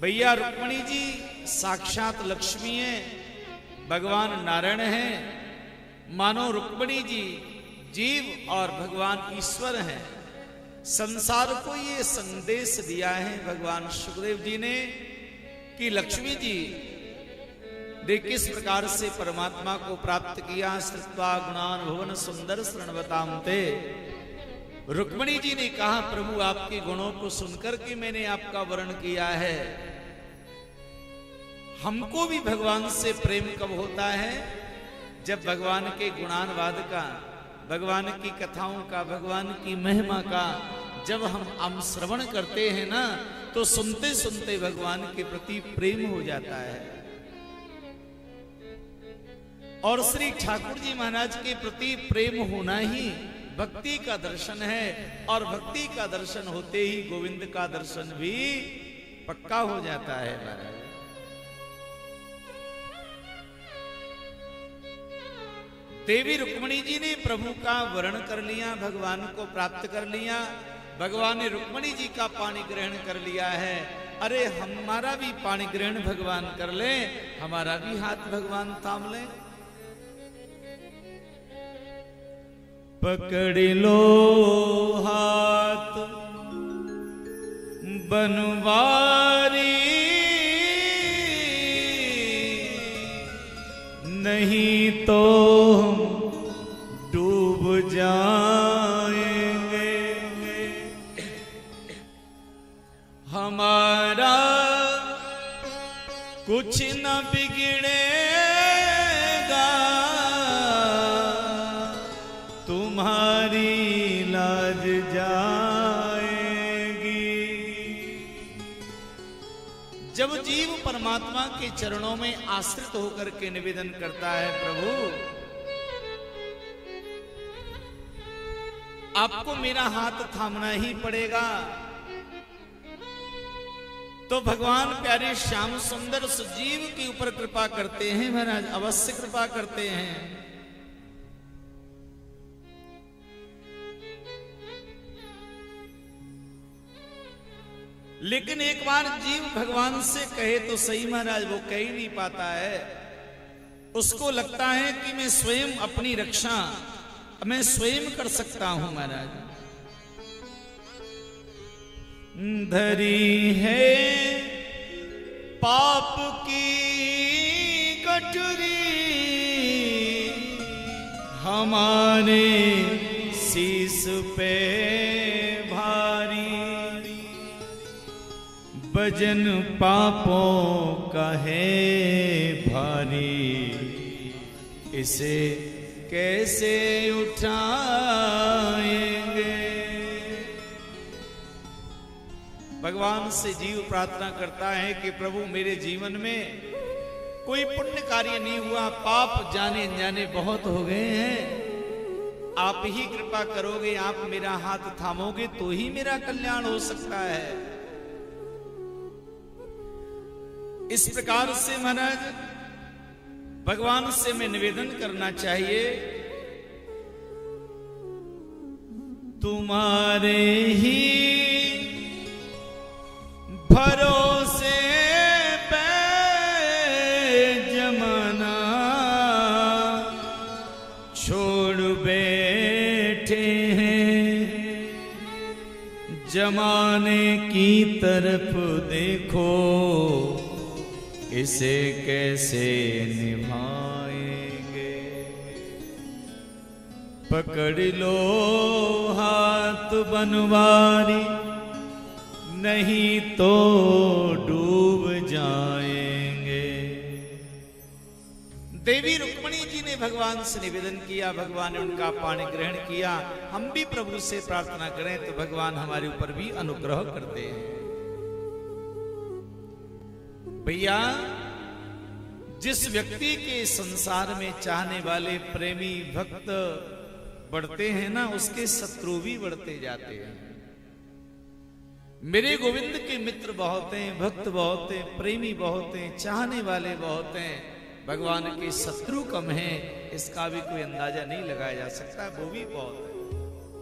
भैया रुक्मिणी जी साक्षात लक्ष्मी है, भगवान नारायण हैं। मानो रुक्मिणी जी जीव और भगवान ईश्वर हैं। संसार को ये संदेश दिया है भगवान सुखदेव जी ने कि लक्ष्मी जी ने किस प्रकार से परमात्मा को प्राप्त किया। श्रुत्वा गुणान भुवन सुंदर शृण्वतामते। रुक्मिणी जी ने कहा प्रभु आपके गुणों को सुनकर के मैंने आपका वर्ण किया है। हमको भी भगवान से प्रेम कब होता है? जब भगवान के गुणानवाद का, भगवान की कथाओं का, भगवान की महिमा का जब हम श्रवण करते हैं ना, तो सुनते सुनते भगवान के प्रति प्रेम हो जाता है। और श्री ठाकुर जी महाराज के प्रति प्रेम होना ही भक्ति का दर्शन है। और भक्ति का दर्शन होते ही गोविंद का दर्शन भी पक्का हो जाता है महाराज। देवी रुक्मिणी जी ने प्रभु का वर्ण कर लिया, भगवान को प्राप्त कर लिया। भगवान ने रुक्मिणी जी का पाणी ग्रहण कर लिया है। अरे हमारा भी पाणी ग्रहण भगवान कर ले, हमारा भी हाथ भगवान थाम ले। पकड़ लो हाथ बनवारी, नहीं तो डूब जाएंगे। हमारा कुछ न बिगड़ेगा, तुम्हारी लाज जाएगी। जब जीव परमात्मा के चरणों में आश्रित होकर के निवेदन करता है प्रभु आपको मेरा हाथ थामना ही पड़ेगा, तो भगवान प्यारे श्याम सुंदर सजीव के ऊपर कृपा करते हैं महाराज, अवश्य कृपा करते हैं। लेकिन एक बार जीव भगवान से कहे तो सही महाराज, वो कह ही नहीं पाता है। उसको लगता है कि मैं स्वयं अपनी रक्षा मैं स्वयं कर सकता हूं महाराज। धरी है पाप की गठरी, हमारे शीश पे भारी। वजन पापों का है भारी, इसे कैसे उठाएंगे। भगवान से जीव प्रार्थना करता है कि प्रभु मेरे जीवन में कोई पुण्य कार्य नहीं हुआ, पाप जाने अनजाने बहुत हो गए हैं। आप ही कृपा करोगे, आप मेरा हाथ थामोगे तो ही मेरा कल्याण हो सकता है। इस प्रकार से महाराज भगवान से मैं निवेदन करना चाहिए, तुम्हारे ही भरोसे पे जमाना छोड़ बैठे हैं। जमाने की तरफ देखो, इसे कैसे निभाएंगे। पकड़ लो हाथ बनवारी, नहीं तो डूब जाएंगे। देवी रुक्मिणी जी ने भगवान से निवेदन किया, भगवान ने उनका पाणी ग्रहण किया। हम भी प्रभु से प्रार्थना करें तो भगवान हमारे ऊपर भी अनुग्रह करते हैं। भैया जिस व्यक्ति के संसार में चाहने वाले प्रेमी भक्त बढ़ते हैं ना, उसके शत्रु भी बढ़ते जाते हैं। मेरे गोविंद के मित्र बहुत हैं, भक्त बहुत हैं, प्रेमी बहुत हैं, चाहने वाले बहुत हैं। भगवान के शत्रु कम हैं, इसका भी कोई अंदाजा नहीं लगाया जा सकता, वो भी बहुत है।